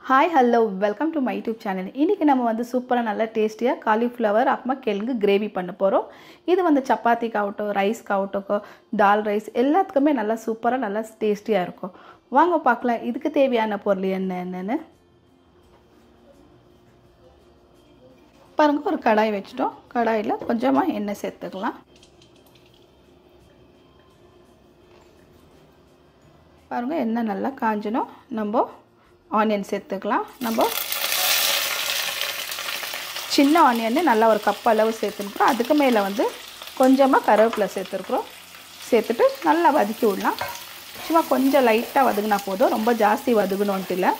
Hi hello welcome to my YouTube channel. இன்றைக்கி நம்ம வந்து சூப்பராக நல்லா டேஸ்டியாக காலிஃப்ளவர் அப்புறமா கிழங்கு கிரேவி பண்ண போகிறோம். இது வந்து சப்பாத்திக்காகட்டும், ரைஸ்க்காகட்டும், தால் ரைஸ் எல்லாத்துக்குமே நல்லா சூப்பராக நல்லா டேஸ்டியாக இருக்கும். வாங்க பார்க்கலாம் இதுக்கு தேவையான பொருள் என்னென்னு. பாருங்கள், ஒரு கடாய் வச்சுட்டோம். கடாயில் கொஞ்சமாக எண்ணெய் சேர்த்துக்கலாம். பாருங்கள், எண்ணெய் நல்லா காஞ்சணும். நம்ம ஆனியன் சேர்த்துக்கலாம். நம்ம சின்ன ஆனியன் நல்லா ஒரு கப் அளவு சேர்த்துருக்குறோம். அதுக்கு மேலே வந்து கொஞ்சமாக கருவேப்பிலை சேர்த்துருக்குறோம். சேர்த்துட்டு நல்லா வதக்கி விடலாம். சும்மா கொஞ்சம் லைட்டாக வதங்கினா போதும், ரொம்ப ஜாஸ்தி வதங்கணுன்ட்டு இல்லை.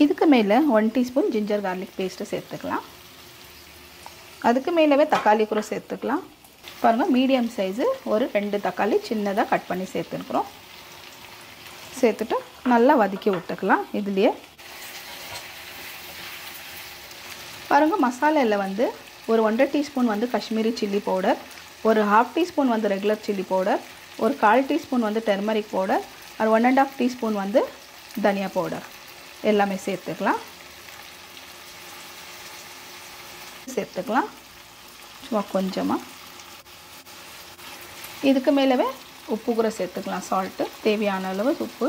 இதுக்கு மேலே 1 டீஸ்பூன் ஜிஞ்சர் கார்லிக் பேஸ்ட்டு சேர்த்துக்கலாம். அதுக்கு மேலவே தக்காளி கூட சேர்த்துக்கலாம். பாருங்கள், மீடியம் சைஸு ஒரு 2 தக்காளி சின்னதாக கட் பண்ணி சேர்த்துருக்குறோம். சேர்த்துட்டு நல்லா வதக்கி விட்டுக்கலாம். இதுலேயே பாருங்கள், மசாலாவில் வந்து ஒரு 1.5 டீஸ்பூன் வந்து காஷ்மீரி சில்லி பவுடர், ஒரு 1/2 டீஸ்பூன் வந்து ரெகுலர் சில்லி பவுடர், ஒரு 1/4 டீஸ்பூன் வந்து டர்மரிக் பவுடர், ஒரு 1.5 டீஸ்பூன் வந்து தனியா பவுடர் எல்லாமே சேர்த்துக்கலாம். சும்மா கொஞ்சமாக. இதுக்கு மேலவே உப்பு கூட சேர்த்துக்கலாம். சால்ட்டு தேவையான அளவு உப்பு.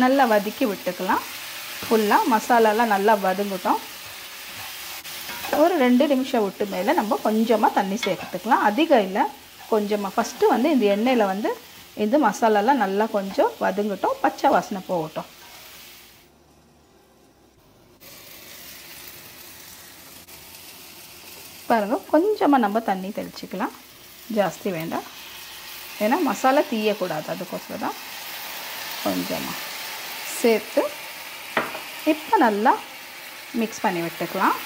நல்லா வதக்கி விட்டுக்கலாம். ஃபுல்லாக மசாலாலாம் நல்லா வதங்கட்டும். ஒரு 2 நிமிஷம் விட்டு மேலே நம்ம கொஞ்சமாக தண்ணி சேர்த்துக்கலாம். அதிகம் இல்லை, கொஞ்சமாக. ஃபஸ்ட்டு வந்து இந்த எண்ணெயில் வந்து இந்த மசாலாலாம் நல்லா கொஞ்சம் வதங்கட்டும், பச்சை வாசனை போகட்டும். பாருங்கள், கொஞ்சமாக நம்ம தண்ணி தெளிச்சிக்கலாம். ஜாஸ்தி வேண்டாம், ஏன்னா மசாலா தீயக்கூடாது, அதுக்கோசரம் தான். கொஞ்சமாக சேர்த்து இப்போ நல்லா மிக்ஸ் பண்ணி விட்டுக்கலாம்.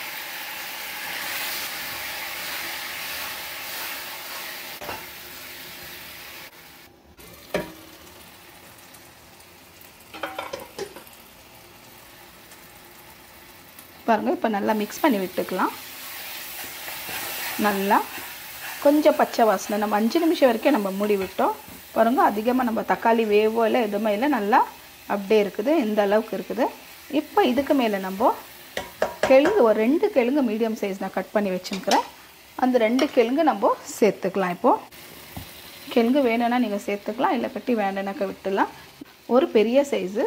பாருங்கள், இப்போ நல்லா மிக்ஸ் பண்ணி விட்டுக்கலாம். நல்லா கொஞ்சம் பச்சை வாசனை. நம்ம 5 நிமிஷம் வரைக்கும் நம்ம மூடி விட்டோம். பாருங்கள், அதிகமாக நம்ம தக்காளி வேவோ இல்லை எதுவுமே இல்லை, நல்லா அப்படியே இருக்குது. இந்த அளவுக்கு இருக்குது. இப்போ இதுக்கு மேலே நம்ம கிழங்கு ஒரு 2 கிழங்கு மீடியம் சைஸ் நான் கட் பண்ணி வச்சுருக்கிறேன். அந்த 2 கிழங்கு நம்ம சேர்த்துக்கலாம். இப்போது கிழங்கு வேணும்னா நீங்கள் சேர்த்துக்கலாம், இல்லை கட்டி வேண்டானாக்க விட்டுடலாம். ஒரு பெரிய சைஸு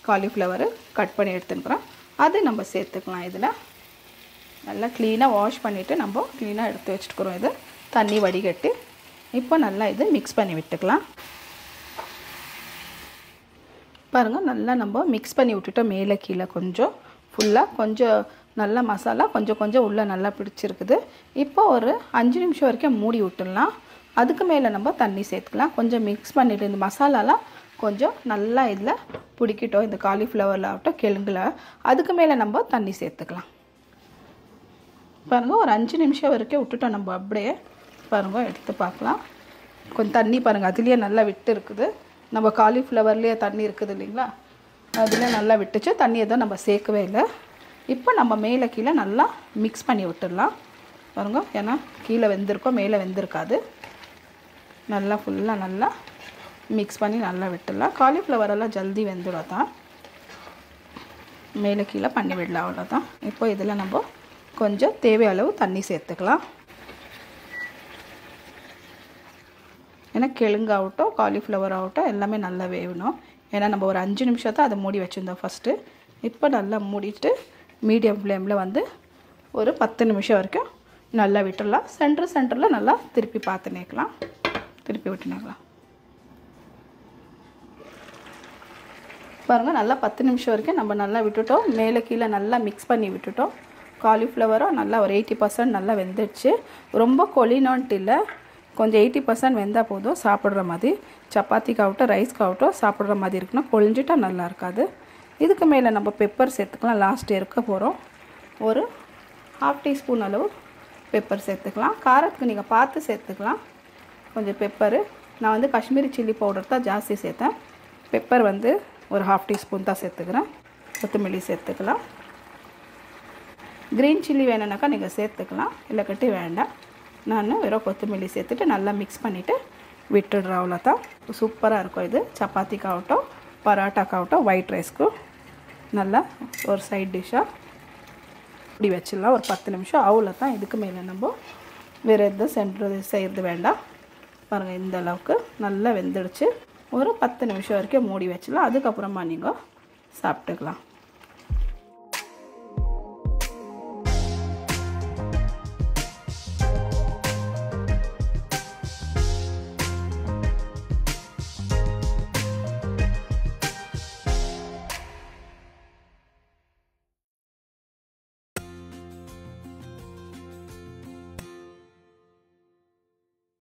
காலிஃப்ளவரு கட் பண்ணி எடுத்துக்கிறோம், அது நம்ம சேர்த்துக்கலாம். இதில் நல்லா க்ளீனாக வாஷ் பண்ணிவிட்டு நம்ம க்ளீனாக எடுத்து வச்சுட்டுக்கிறோம். இது தண்ணி வடிகட்டி இப்போ நல்லா இது மிக்ஸ் பண்ணி விட்டுக்கலாம். பாருங்கள், நல்லா நம்ம மிக்ஸ் பண்ணி விட்டுட்டோம். மேலே கீழே கொஞ்சம் ஃபுல்லாக கொஞ்சம் நல்லா மசாலா கொஞ்சம் உள்ளே நல்லா பிடிச்சிருக்குது. இப்போ ஒரு 5 நிமிஷம் வரைக்கும் மூடி விட்டுடலாம். அதுக்கு மேலே நம்ம தண்ணி சேர்த்துக்கலாம். கொஞ்சம் மிக்ஸ் பண்ணிவிட்டு இந்த மசாலாலாம் கொஞ்சம் நல்லா இதில் பிடிக்கிட்டோம், இந்த காலிஃப்ளவரில் ஆகட்டும் கிழங்குல. அதுக்கு மேலே நம்ம தண்ணி சேர்த்துக்கலாம். பாருங்கள், ஒரு 5 நிமிஷம் வரைக்கும் விட்டுட்டோம் நம்ம. அப்படியே பாருங்கள், எடுத்து பார்க்கலாம். கொஞ்சம் தண்ணி பாருங்கள், அதுலேயே நல்லா விட்டு இருக்குது. நம்ம காலிஃப்ளவர்லேயே தண்ணி இருக்குது இல்லைங்களா, அதில் நல்லா விட்டுச்சு. தண்ணி எதுவும் நம்ம சேர்க்கவே இல்லை. இப்போ நம்ம மேலே கீழே நல்லா மிக்ஸ் பண்ணி விட்டுடலாம். பாருங்கள், ஏன்னா கீழே வெந்திருக்கோம், மேலே வெந்திருக்காது. நல்லா ஃபுல்லாக நல்லா மிக்ஸ் பண்ணி நல்லா விட்டுடலாம். காலிஃப்ளவரெல்லாம் ஜல்தி வெந்துடும் தான். மேலே கீழே பண்ணி விடலாம், அவ்வளோதான். இப்போ இதில் நம்ம கொஞ்சம் தேவையான அளவு தண்ணி சேர்த்துக்கலாம். ஏன்னா கிழங்கு ஆகட்டும் காலிஃப்ளவர் ஆகட்டும் எல்லாமே நல்லா வேகணும். ஏன்னா நம்ம ஒரு 5 நிமிஷம் தான் அதை மூடி வச்சுருந்தோம் ஃபஸ்ட்டு. இப்போ நல்லா மூடிட்டு மீடியம் ஃப்ளேமில் வந்து ஒரு 10 நிமிஷம் வரைக்கும் நல்லா விட்டுடலாம். சென்டரில் நல்லா திருப்பி பார்த்துனேக்கலாம், திருப்பி விட்டுனேக்கலாம். பாருங்கள், நல்லா 10 நிமிஷம் வரைக்கும் நம்ம நல்லா விட்டுட்டோம். மேலே கீழே நல்லா மிக்ஸ் பண்ணி விட்டுட்டோம். காலிஃப்ளவரும் நல்லா ஒரு 80% நல்லா வெந்துடுச்சு. ரொம்ப கொலினோன்ட்டு இல்லை, கொஞ்சம் 80% வெந்தால் போதும். சாப்பிட்ற மாதிரி சப்பாத்திக்காகட்டும் ரைஸ்க்காகட்டும் சாப்பிட்ற மாதிரி இருக்குன்னா கொழிஞ்சிட்டா நல்லா இருக்காது. இதுக்கு மேலே நம்ம பெப்பர் சேர்த்துக்கலாம். லாஸ்ட் இருக்க போகிறோம். ஒரு 1/2 டீஸ்பூன் அளவு பெப்பர் சேர்த்துக்கலாம். காரத்துக்கு நீங்கள் பார்த்து சேர்த்துக்கலாம். கொஞ்சம் பெப்பரு நான் வந்து காஷ்மீரி சில்லி பவுடர் தான் ஜாஸ்தி சேர்த்தேன். பெப்பர் வந்து ஒரு 1/2 டீஸ்பூன் தான் சேர்த்துக்கிறேன். கொத்தமல்லி சேர்த்துக்கலாம். க்ரீன் சில்லி வேணும்னாக்கா நீங்கள் சேர்த்துக்கலாம், இல்லை கட்டி வேண்டாம். நான் வெறும் கொத்தமல்லி சேர்த்துட்டு நல்லா மிக்ஸ் பண்ணிவிட்டு விட்டுடுறோம். அவ்வளோதான். சூப்பராக இருக்கும் இது. சப்பாத்திக்காகட்டும் பரோட்டாக்காகட்டும் ஒயிட் ரைஸ்க்கு நல்லா ஒரு சைட் டிஷ்ஷாக இப்படி வச்சிடலாம். ஒரு 10 நிமிஷம் அவ்வளோதான். இதுக்கு மேலே நம்ம வேறு எதுவும் செய்கிறது வேண்டாம். பாருங்கள், இந்த அளவுக்கு நல்லா வெந்துடுச்சு. ஒரு 10 நிமிஷம் வரைக்கும் மூடி வச்சிடலாம். அதுக்கப்புறமா நீங்கள் சாப்பிட்டுக்கலாம்.